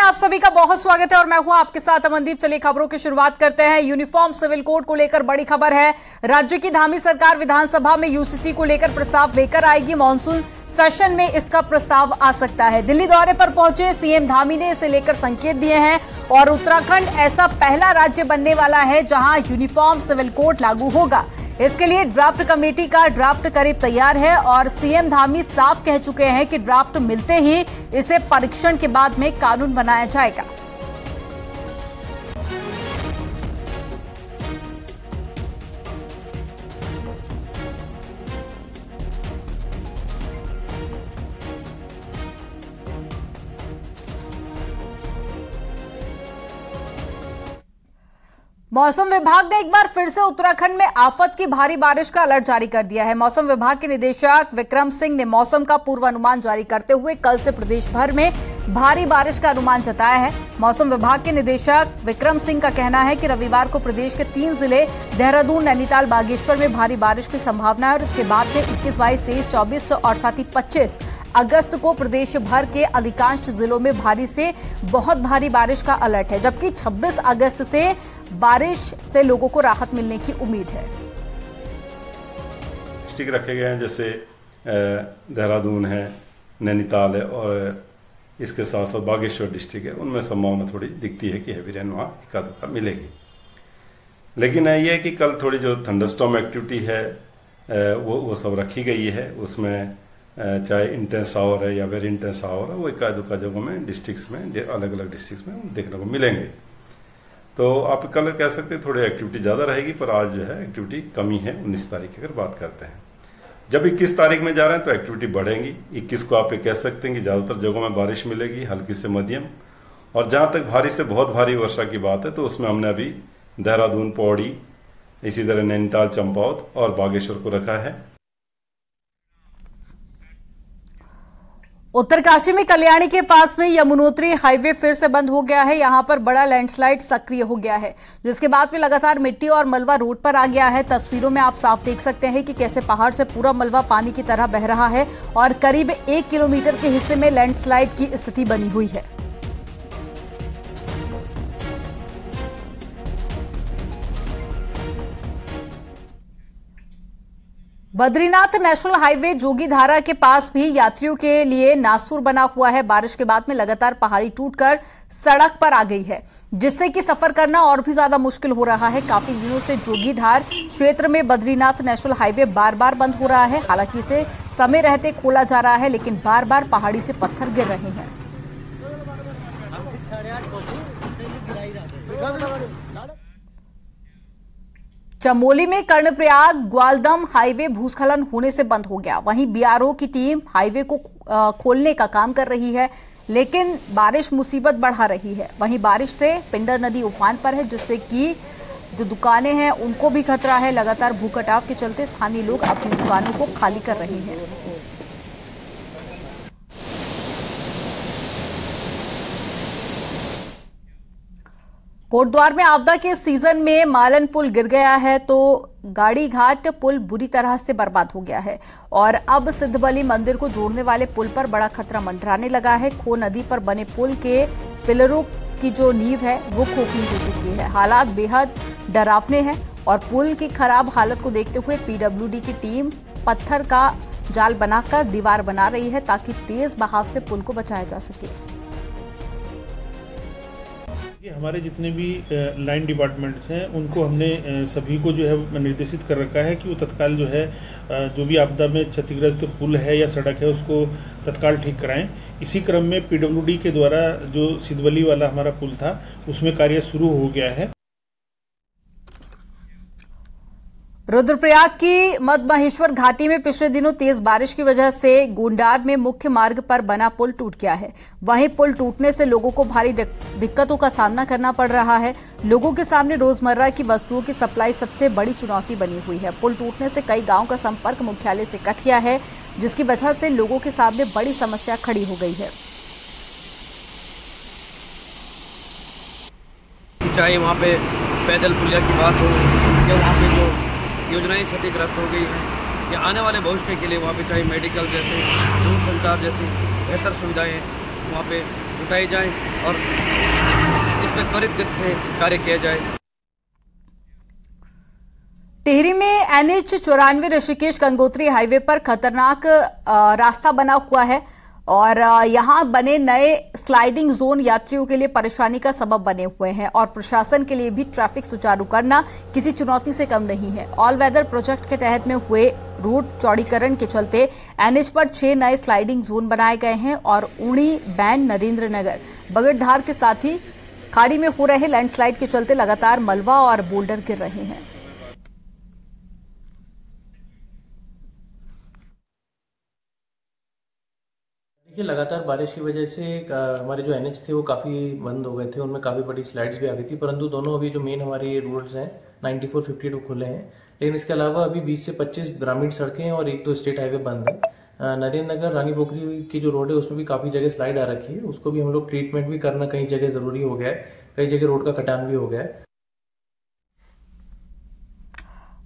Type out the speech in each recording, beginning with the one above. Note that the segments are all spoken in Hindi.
आप सभी का बहुत स्वागत है और मैं हूं आपके साथ अमनदीप। चलिए खबरों की शुरुआत करते हैं। यूनिफॉर्म सिविल कोड को लेकर बड़ी खबर है। राज्य की धामी सरकार विधानसभा में यूसीसी को लेकर प्रस्ताव लेकर आएगी। मॉनसून सेशन में इसका प्रस्ताव आ सकता है। दिल्ली दौरे पर पहुंचे सीएम धामी ने इसे लेकर संकेत दिए हैं और उत्तराखंड ऐसा पहला राज्य बनने वाला है जहां यूनिफॉर्म सिविल कोड लागू होगा। इसके लिए ड्राफ्ट कमेटी का ड्राफ्ट करीब तैयार है और सीएम धामी साफ कह चुके हैं कि ड्राफ्ट मिलते ही इसे परीक्षण के बाद में कानून बनाया जाएगा। मौसम विभाग ने एक बार फिर से उत्तराखंड में आफत की भारी बारिश का अलर्ट जारी कर दिया है। मौसम विभाग के निदेशक विक्रम सिंह ने मौसम का पूर्वानुमान जारी करते हुए कल से प्रदेश भर में भारी बारिश का अनुमान जताया है। मौसम विभाग के निदेशक विक्रम सिंह का कहना है कि रविवार को प्रदेश के 3 जिले देहरादून, नैनीताल, बागेश्वर में भारी बारिश की संभावना है और इसके बाद में 21, 22, 23, 24 और साथ ही 25 अगस्त को प्रदेश भर के अधिकांश जिलों में भारी से बहुत भारी बारिश का अलर्ट है, जबकि 26 अगस्त से बारिश से लोगों को राहत मिलने की उम्मीद है। डिस्ट्रिक्ट रखे गए हैं जैसे देहरादून है, नैनीताल है और इसके साथ साथ बागेश्वर डिस्ट्रिक्ट है। उनमें संभावना थोड़ी दिखती है कि हैवी रेन वहाँ एकाध मिलेगी। लेकिन यह है कि कल थोड़ी जो थंडरस्टॉर्म एक्टिविटी है वो सब रखी गई है। उसमें चाहे इंटेंस आवर है या वेरी इंटेंस आवर है, वो एकाध जगहों में डिस्ट्रिक्ट्स में अलग अलग डिस्ट्रिक्ट्स में देखने को मिलेंगे। तो आप कल कह सकते हैं थोड़ी एक्टिविटी ज़्यादा रहेगी, पर आज जो है एक्टिविटी कमी है। 19 तारीख की अगर बात करते हैं, जब 21 तारीख में जा रहे हैं तो एक्टिविटी बढ़ेंगी। 21 को आप ये कह सकते हैं कि ज़्यादातर जगहों में बारिश मिलेगी, हल्की से मध्यम। और जहाँ तक भारी से बहुत भारी वर्षा की बात है तो उसमें हमने अभी देहरादून, पौड़ी, इसी तरह नैनीताल, चंपावत और बागेश्वर को रखा है। उत्तरकाशी में कल्याणी के पास में यमुनोत्री हाईवे फिर से बंद हो गया है। यहां पर बड़ा लैंडस्लाइड सक्रिय हो गया है, जिसके बाद में लगातार मिट्टी और मलबा रोड पर आ गया है। तस्वीरों में आप साफ देख सकते हैं कि कैसे पहाड़ से पूरा मलबा पानी की तरह बह रहा है और करीब 1 किलोमीटर के हिस्से में लैंडस्लाइड की स्थिति बनी हुई है। बद्रीनाथ नेशनल हाईवे जोगीधारा के पास भी यात्रियों के लिए नासूर बना हुआ है। बारिश के बाद में लगातार पहाड़ी टूटकर सड़क पर आ गई है, जिससे कि सफर करना और भी ज्यादा मुश्किल हो रहा है। काफी दिनों से जोगीधार क्षेत्र में बद्रीनाथ नेशनल हाईवे बार बार बंद हो रहा है। हालांकि इसे समय रहते खोला जा रहा है, लेकिन बार बार पहाड़ी से पत्थर गिर रहे हैं। चमोली में कर्णप्रयाग ग्वालदम हाईवे भूस्खलन होने से बंद हो गया। वहीं बीआरओ की टीम हाईवे को खोलने का काम कर रही है, लेकिन बारिश मुसीबत बढ़ा रही है। वहीं बारिश से पिंडर नदी उफान पर है, जिससे कि जो दुकानें हैं उनको भी खतरा है। लगातार भूकटाव के चलते स्थानीय लोग अपनी दुकानों को खाली कर रहे हैं। कोटद्वार में आपदा के सीजन में मालन पुल गिर गया है तो गाड़ी घाट पुल बुरी तरह से बर्बाद हो गया है और अब सिद्धबली मंदिर को जोड़ने वाले पुल पर बड़ा खतरा मंडराने लगा है। खो नदी पर बने पुल के पिलरों की जो नींव है वो खोखली हो चुकी है। हालात बेहद डरावने हैं और पुल की खराब हालत को देखते हुए पीडब्ल्यूडी की टीम पत्थर का जाल बनाकर दीवार बना रही है ताकि तेज बहाव से पुल को बचाया जा सके। हमारे जितने भी लाइन डिपार्टमेंट्स हैं उनको हमने सभी को जो है निर्देशित कर रखा है कि वो तत्काल जो है जो भी आपदा में क्षतिग्रस्त पुल है या सड़क है उसको तत्काल ठीक कराएं। इसी क्रम में पीडब्ल्यूडी के द्वारा जो सिद्धबली वाला हमारा पुल था उसमें कार्य शुरू हो गया है। रुद्रप्रयाग की मदमहेश्वर घाटी में पिछले दिनों तेज बारिश की वजह से गोंडार में मुख्य मार्ग पर बना पुल टूट गया है। वहीं पुल टूटने से लोगों को भारी दिक्कतों का सामना करना पड़ रहा है। लोगों के सामने रोजमर्रा की वस्तुओं की सप्लाई सबसे बड़ी चुनौती बनी हुई है। पुल टूटने से कई गांवों का संपर्क मुख्यालय से कट गया है, जिसकी वजह से लोगों के सामने बड़ी समस्या खड़ी हो गई है। चाहे वहाँ पे पैदल पुलिया की बात हो या वहाँ पे जो योजनाएं क्षतिग्रस्त हो गई हैं या आने वाले भविष्य के लिए वहाँ पे चाहे मेडिकल जैसे दूरसंचार जैसी बेहतर सुविधाएं वहाँ पे उठाई जाए और इस पर त्वरित गति से कार्य किया जाए। टिहरी में NH 94 ऋषिकेश गंगोत्री हाईवे पर खतरनाक रास्ता बना हुआ है और यहां बने नए स्लाइडिंग जोन यात्रियों के लिए परेशानी का सबब बने हुए हैं और प्रशासन के लिए भी ट्रैफिक सुचारू करना किसी चुनौती से कम नहीं है। ऑल वेदर प्रोजेक्ट के तहत में हुए रूट चौड़ीकरण के चलते NH पर 6 नए स्लाइडिंग जोन बनाए गए हैं और ऊड़ी, बैंड, नरेंद्र नगर, बगड़धार के साथ ही खाड़ी में हो रहे लैंडस्लाइड के चलते लगातार मलबा और बोल्डर गिर रहे हैं। देखिए, लगातार बारिश की वजह से हमारे जो NH थे वो काफ़ी बंद हो गए थे, उनमें काफ़ी बड़ी स्लाइड्स भी आ गई थी, परंतु दोनों अभी जो मेन हमारे रोड्स हैं 94, 52 खुले हैं। लेकिन इसके अलावा अभी 20 से 25 ग्रामीण सड़कें और 1-2 स्टेट हाईवे बंद है। नरेंद्र नगर, रानी पोखरी की जो रोड है उसमें भी काफ़ी जगह स्लाइड आ रखी है, उसको भी हम लोग ट्रीटमेंट भी करना कई जगह ज़रूरी हो गया है, कई जगह रोड का कटान भी हो गया है।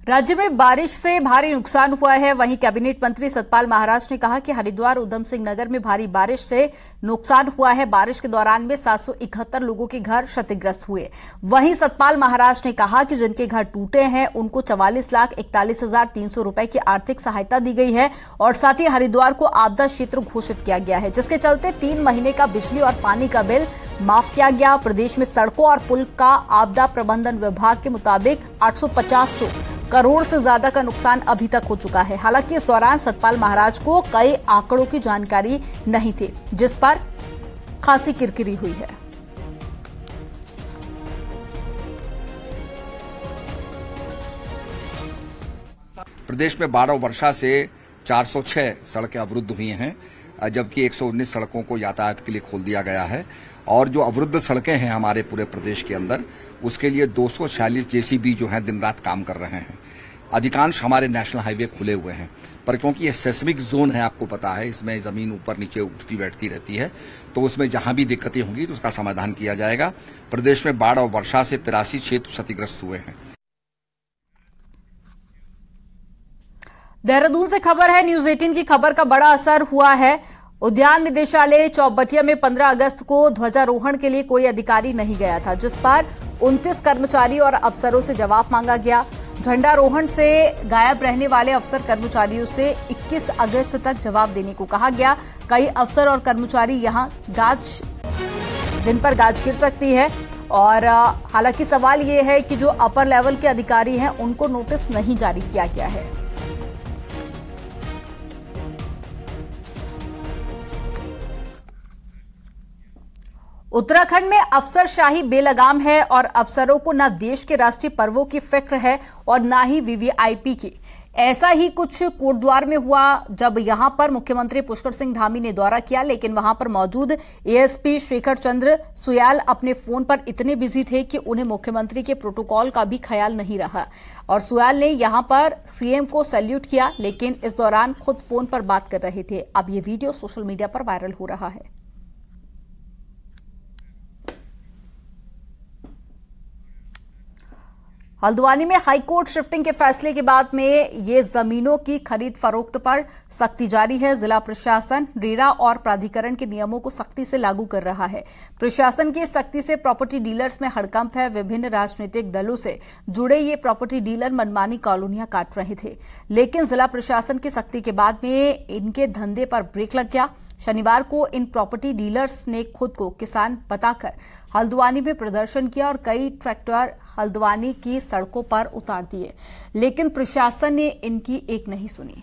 राज्य में बारिश से भारी नुकसान हुआ है। वहीं कैबिनेट मंत्री सतपाल महाराज ने कहा कि हरिद्वार, उधम सिंह नगर में भारी बारिश से नुकसान हुआ है। बारिश के दौरान में 771 लोगों के घर क्षतिग्रस्त हुए। वहीं सतपाल महाराज ने कहा कि जिनके घर टूटे हैं उनको 44,41,300 रुपए की आर्थिक सहायता दी गई है और साथ ही हरिद्वार को आपदा क्षेत्र घोषित किया गया है, जिसके चलते 3 महीने का बिजली और पानी का बिल माफ किया गया। प्रदेश में सड़कों और पुल का आपदा प्रबंधन विभाग के मुताबिक 850 करोड़ से ज्यादा का नुकसान अभी तक हो चुका है। हालांकि इस दौरान सतपाल महाराज को कई आंकड़ों की जानकारी नहीं थी, जिस पर खासी किरकिरी हुई है। प्रदेश में 12 वर्षा से 406 सड़कें अवरुद्ध हुई हैं, जबकि 119 सड़कों को यातायात के लिए खोल दिया गया है और जो अवरुद्ध सड़कें हैं हमारे पूरे प्रदेश के अंदर, उसके लिए 246 जेसीबी जो हैं दिन रात काम कर रहे हैं। अधिकांश हमारे नेशनल हाईवे खुले हुए हैं, पर क्योंकि ये सेस्मिक जोन है, आपको पता है, इसमें जमीन ऊपर नीचे उठती बैठती रहती है, तो उसमें जहां भी दिक्कतें होंगी तो उसका समाधान किया जाएगा। प्रदेश में बाढ़ और वर्षा से 83 क्षेत्र क्षतिग्रस्त हुए हैं। देहरादून से खबर है, न्यूज 18 की खबर का बड़ा असर हुआ है। उद्यान निदेशालय चौबटिया में 15 अगस्त को ध्वजारोहण के लिए कोई अधिकारी नहीं गया था, जिस पर 29 कर्मचारी और अफसरों से जवाब मांगा गया। झंडारोहण से गायब रहने वाले अफसर कर्मचारियों से 21 अगस्त तक जवाब देने को कहा गया। कई अफसर और कर्मचारी यहां जिन पर गाज गिर सकती है और हालांकि सवाल ये है कि जो अपर लेवल के अधिकारी हैं उनको नोटिस नहीं जारी किया गया है। उत्तराखंड में अफसरशाही बेलगाम है और अफसरों को न देश के राष्ट्रीय पर्वों की फिक्र है और न ही वीवीआईपी की। ऐसा ही कुछ कोटद्वार में हुआ जब यहां पर मुख्यमंत्री पुष्कर सिंह धामी ने दौरा किया, लेकिन वहां पर मौजूद एएसपी शेखर चंद्र सुयाल अपने फोन पर इतने बिजी थे कि उन्हें मुख्यमंत्री के प्रोटोकॉल का भी ख्याल नहीं रहा और सुयाल ने यहां पर सीएम को सैल्यूट किया, लेकिन इस दौरान खुद फोन पर बात कर रहे थे। अब ये वीडियो सोशल मीडिया पर वायरल हो रहा है। हल्द्वानी में हाईकोर्ट शिफ्टिंग के फैसले के बाद में ये जमीनों की खरीद फरोख्त पर सख्ती जारी है। जिला प्रशासन रेरा और प्राधिकरण के नियमों को सख्ती से लागू कर रहा है। प्रशासन की सख्ती से प्रॉपर्टी डीलर्स में हड़कंप है। विभिन्न राजनीतिक दलों से जुड़े ये प्रॉपर्टी डीलर मनमानी कॉलोनियां काट रहे थे, लेकिन जिला प्रशासन की सख्ती के बाद में इनके धंधे पर ब्रेक लग गया। शनिवार को इन प्रॉपर्टी डीलर्स ने खुद को किसान बताकर हल्द्वानी में प्रदर्शन किया और कई ट्रैक्टर हल्द्वानी की सड़कों पर उतार दिए, लेकिन प्रशासन ने इनकी एक नहीं सुनी।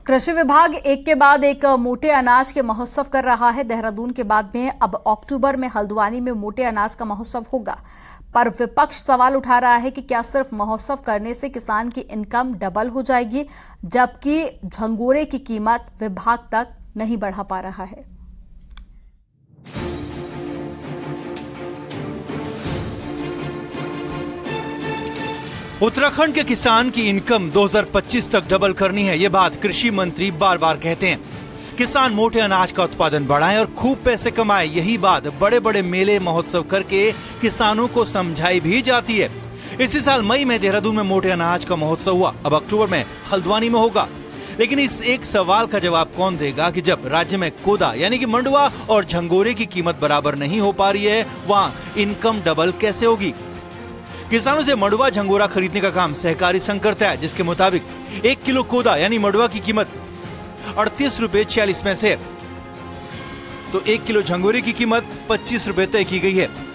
कृषि विभाग एक के बाद एक मोटे अनाज के महोत्सव कर रहा है। देहरादून के बाद में अब अक्टूबर में हल्द्वानी में मोटे अनाज का महोत्सव होगा, पर विपक्ष सवाल उठा रहा है कि क्या सिर्फ महोत्सव करने से किसान की इनकम डबल हो जाएगी, जबकि झंगोरे की कीमत विभाग तक नहीं बढ़ा पा रहा है। उत्तराखंड के किसान की इनकम 2025 तक डबल करनी है, ये बात कृषि मंत्री बार बार कहते हैं। किसान मोटे अनाज का उत्पादन बढ़ाएं और खूब पैसे कमाएं, यही बात बड़े बड़े मेले महोत्सव करके किसानों को समझाई भी जाती है। इसी साल मई में देहरादून में मोटे अनाज का महोत्सव हुआ, अब अक्टूबर में हल्द्वानी में होगा। लेकिन इस एक सवाल का जवाब कौन देगा कि जब राज्य में कोदा यानी कि मंडुआ और झंगोरे की कीमत बराबर नहीं हो पा रही है, वहाँ इनकम डबल कैसे होगी? किसानों से मंडुआ झंगोरा खरीदने का काम सहकारी संघ करता है, जिसके मुताबिक 1 किलो कोदा यानी मंडुआ की कीमत 38 रुपए 46 पैसे, तो 1 किलो झंगोरे की कीमत 25 रुपए तय की गई है।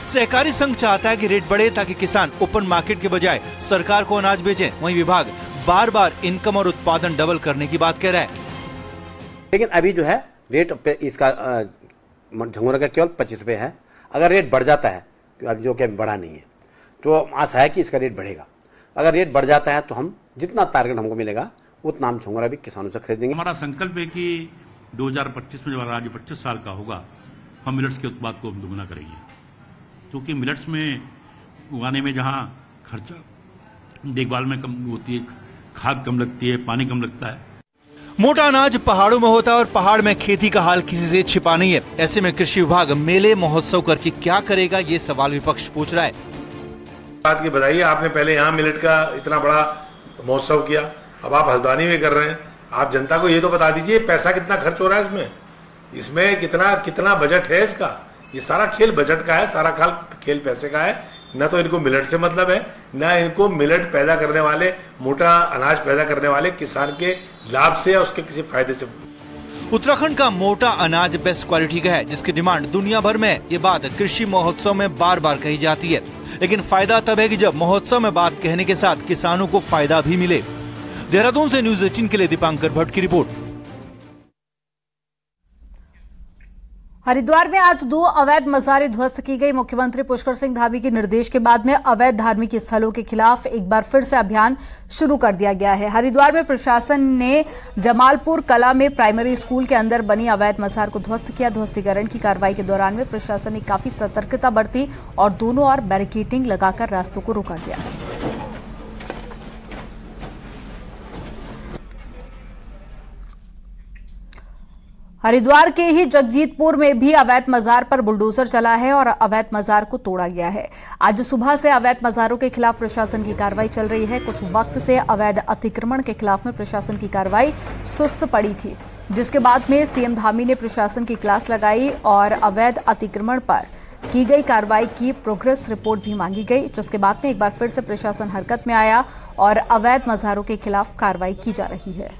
सहकारी संघ चाहता है कि रेट बढ़े ताकि किसान ओपन मार्केट के बजाय सरकार को अनाज बेचें। वहीं विभाग बार बार इनकम और उत्पादन डबल करने की बात कह रहा है। लेकिन अभी जो है रेट इसका झंगोरा का केवल 25 रुपए है। अगर रेट बढ़ जाता है, अभी जो कि बढ़ा नहीं है, तो आशा है कि इसका रेट बढ़ेगा। अगर रेट बढ़ जाता है तो हम जितना टारगेट हमको मिलेगा उतना हम झंगोरा भी किसानों से खरीदेंगे। हमारा संकल्प है कि 2025 में जब राज्य 25 साल का होगा, हम मिलेट्स के उत्पाद को दोगुना करेंगे, क्योंकि मिलेट्स में उगाने में जहाँ खर्चा देखभाल में कम होती है, खाद कम लगती है, पानी कम लगता है। मोटा अनाज पहाड़ों में होता है और पहाड़ में खेती का हाल किसी से छिपा नहीं है। ऐसे में कृषि विभाग मेले महोत्सव करके क्या करेगा, ये सवाल विपक्ष पूछ रहा है। बात की बताइए, आपने पहले यहाँ मिलेट का इतना बड़ा महोत्सव किया, अब आप हल्द्वानी में कर रहे हैं। आप जनता को ये तो बता दीजिए पैसा कितना खर्च हो रहा है इसमें कितना बजट है इसका। ये सारा खेल बजट का है, सारा खेल पैसे का है। न तो इनको मिलेट से मतलब है, न इनको मिलेट पैदा करने वाले, मोटा अनाज पैदा करने वाले किसान के लाभ से या उसके किसी फायदे से। उत्तराखंड का मोटा अनाज बेस्ट क्वालिटी का है, जिसकी डिमांड दुनिया भर में। ये बात कृषि महोत्सव में बार बार कही जाती है, लेकिन फायदा तब है कि जब महोत्सव में बात कहने के साथ किसानों को फायदा भी मिले। देहरादून से न्यूज़ 18 के लिए दीपांकर भट्ट की रिपोर्ट। हरिद्वार में आज 2 अवैध मज़ारें ध्वस्त की गई। मुख्यमंत्री पुष्कर सिंह धामी के निर्देश के बाद में अवैध धार्मिक स्थलों के खिलाफ एक बार फिर से अभियान शुरू कर दिया गया है। हरिद्वार में प्रशासन ने जमालपुर कला में प्राइमरी स्कूल के अंदर बनी अवैध मज़ार को ध्वस्त किया। ध्वस्तीकरण की कार्रवाई के दौरान में प्रशासन ने काफी सतर्कता बरती और दोनों ओर बैरिकेडिंग लगाकर रास्तों को रोका गया। हरिद्वार के ही जगजीतपुर में भी अवैध मज़ार पर बुलडोजर चला है और अवैध मज़ार को तोड़ा गया है। आज सुबह से अवैध मज़ारों के खिलाफ प्रशासन की कार्रवाई चल रही है। कुछ वक्त से अवैध अतिक्रमण के खिलाफ में प्रशासन की कार्रवाई सुस्त पड़ी थी, जिसके बाद में सीएम धामी ने प्रशासन की क्लास लगाई और अवैध अतिक्रमण पर की गई कार्रवाई की प्रोग्रेस रिपोर्ट भी मांगी गई, जिसके बाद में एक बार फिर से प्रशासन हरकत में आया और अवैध मज़ारों के खिलाफ कार्रवाई की जा रही है।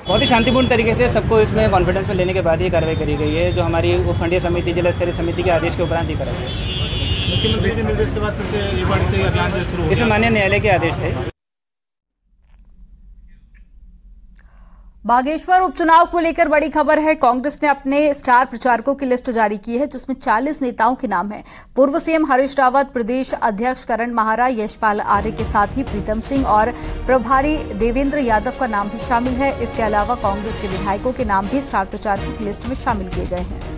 बहुत ही शांतिपूर्ण तरीके से सबको इसमें कॉन्फिडेंस में लेने के बाद ही कार्रवाई करी गई है, जो हमारी उपखंडीय समिति, जिला स्तरीय समिति के आदेश के उपरांत ही कराई गई। मुख्यमंत्री के निर्देश के बाद फिर से एक बार से अभियान शुरू हो गया। इसमें माननीय न्यायालय के आदेश थे। बागेश्वर उपचुनाव को लेकर बड़ी खबर है। कांग्रेस ने अपने स्टार प्रचारकों की लिस्ट जारी की है, जिसमें 40 नेताओं के नाम हैं। पूर्व सीएम हरीश रावत, प्रदेश अध्यक्ष करण माहारा, यशपाल आर्य के साथ ही प्रीतम सिंह और प्रभारी देवेंद्र यादव का नाम भी शामिल है। इसके अलावा कांग्रेस के विधायकों के नाम भी स्टार प्रचारकों की लिस्ट में शामिल किए गए हैं।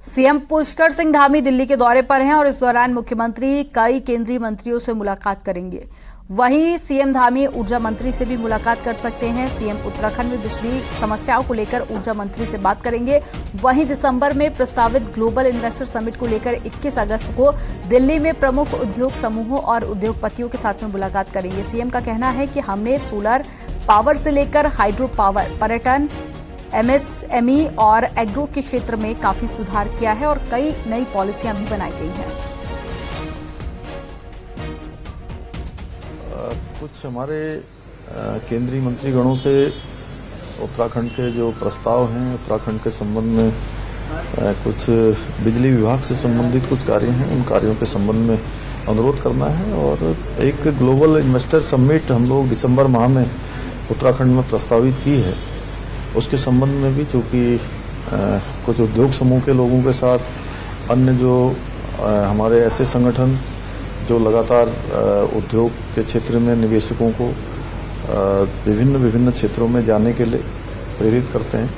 सीएम पुष्कर सिंह धामी दिल्ली के दौरे पर हैं और इस दौरान मुख्यमंत्री कई केंद्रीय मंत्रियों से मुलाकात करेंगे। वहीं सीएम धामी ऊर्जा मंत्री से भी मुलाकात कर सकते हैं। सीएम उत्तराखंड में बिजली समस्याओं को लेकर ऊर्जा मंत्री से बात करेंगे। वहीं दिसंबर में प्रस्तावित ग्लोबल इन्वेस्टर समिट को लेकर 21 अगस्त को दिल्ली में प्रमुख उद्योग समूहों और उद्योगपतियों के साथ में मुलाकात करेंगे। सीएम का कहना है कि हमने सोलर पावर से लेकर हाइड्रो पावर, पर्यटन, एमएसएमई और एग्रो के क्षेत्र में काफी सुधार किया है और कई नई पॉलिसियां भी बनाई गई हैं। कुछ हमारे केंद्रीय मंत्रीगणों से उत्तराखंड के जो प्रस्ताव हैं, उत्तराखंड के संबंध में कुछ बिजली विभाग से संबंधित कुछ कार्य हैं, उन कार्यों के संबंध में अनुरोध करना है। और एक ग्लोबल इन्वेस्टर समिट हम लोग दिसंबर माह में उत्तराखंड में प्रस्तावित की है, उसके संबंध में भी चूंकि कुछ उद्योग समूह के लोगों के साथ अन्य जो हमारे ऐसे संगठन जो लगातार उद्योग के क्षेत्र में निवेशकों को विभिन्न क्षेत्रों में जाने के लिए प्रेरित करते हैं।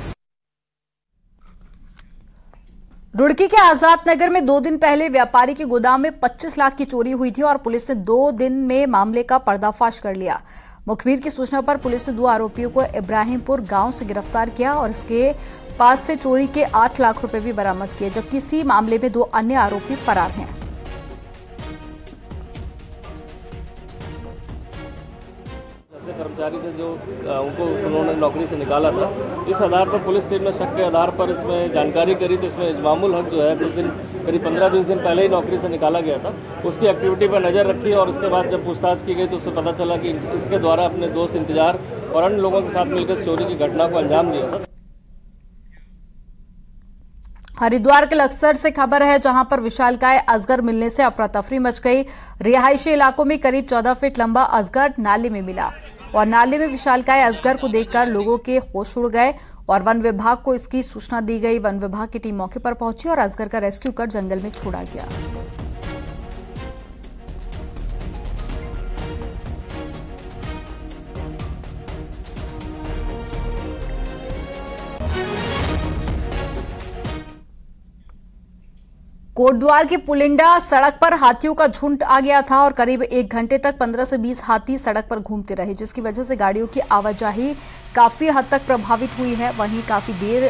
रुड़की के आजाद नगर में 2 दिन पहले व्यापारी के गोदाम में 25 लाख की चोरी हुई थी और पुलिस ने 2 दिन में मामले का पर्दाफाश कर लिया। मुखबिर की सूचना पर पुलिस ने 2 आरोपियों को इब्राहिमपुर गांव से गिरफ्तार किया और इसके पास से चोरी के 8 लाख रुपए भी बरामद किए, जबकि इसी मामले में 2 अन्य आरोपी फरार हैं। कर्मचारी थे जो उनको उन्होंने नौकरी से निकाला था, इस आधार पर पुलिस टीम ने शक के आधार पर इसमें जानकारी करी तो इसमें इजमामुल हक जो है कुछ दिन करीब 15-20 दिन पहले ही नौकरी से निकाला गया था। उसकी एक्टिविटी पर नज़र रखी और उसके बाद जब पूछताछ की गई तो उससे पता चला कि इसके द्वारा अपने दोस्त इंतजार और अन्य लोगों के साथ मिलकर चोरी की घटना को अंजाम दिया था। हरिद्वार के लक्सर से खबर है, जहां पर विशालकाय अजगर मिलने से अफरा तफरी मच गई। रिहायशी इलाकों में करीब 14 फीट लंबा अजगर नाले में मिला और नाले में विशालकाय अजगर को देखकर लोगों के होश उड़ गए और वन विभाग को इसकी सूचना दी गई। वन विभाग की टीम मौके पर पहुंची और अजगर का रेस्क्यू कर जंगल में छोड़ा गया। कोटद्वार की पुलिंडा सड़क पर हाथियों का झुंड आ गया था और करीब 1 घंटे तक 15 से 20 हाथी सड़क पर घूमते रहे, जिसकी वजह से गाड़ियों की आवाजाही काफी हद तक प्रभावित हुई है। वहीं काफी देर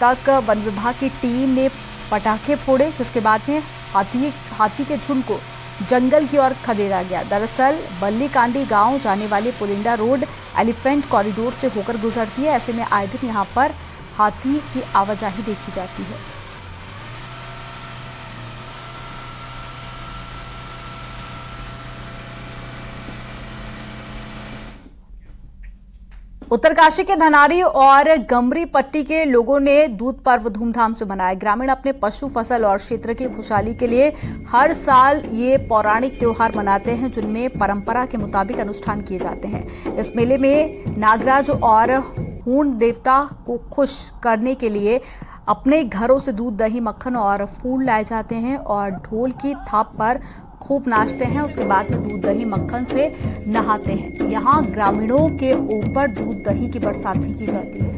तक वन विभाग की टीम ने पटाखे फोड़े, जिसके बाद में हाथी के झुंड को जंगल की ओर खदेड़ा गया। दरअसल बल्ली कांडी गांव जाने वाली पुलिंडा रोड एलिफेंट कॉरिडोर से होकर गुजरती है। ऐसे में आए दिन यहां पर हाथी की आवाजाही देखी जाती है। उत्तरकाशी के धनारी और गमरी पट्टी के लोगों ने दूध पर्व धूमधाम से मनाया। ग्रामीण अपने पशु, फसल और क्षेत्र की खुशहाली के लिए हर साल ये पौराणिक त्योहार मनाते हैं, जिनमें परंपरा के मुताबिक अनुष्ठान किए जाते हैं। इस मेले में नागराज और हूण देवता को खुश करने के लिए अपने घरों से दूध, दही, मक्खन और फूल लाए जाते हैं और ढोल की थाप पर खूब नाचते हैं। उसके बाद में दूध, दही, मक्खन से नहाते हैं। यहाँ ग्रामीणों के ऊपर दूध, दही की बरसात भी की जाती है।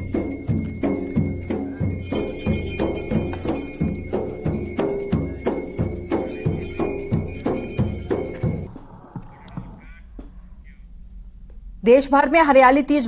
देश भर में हरियाली तीज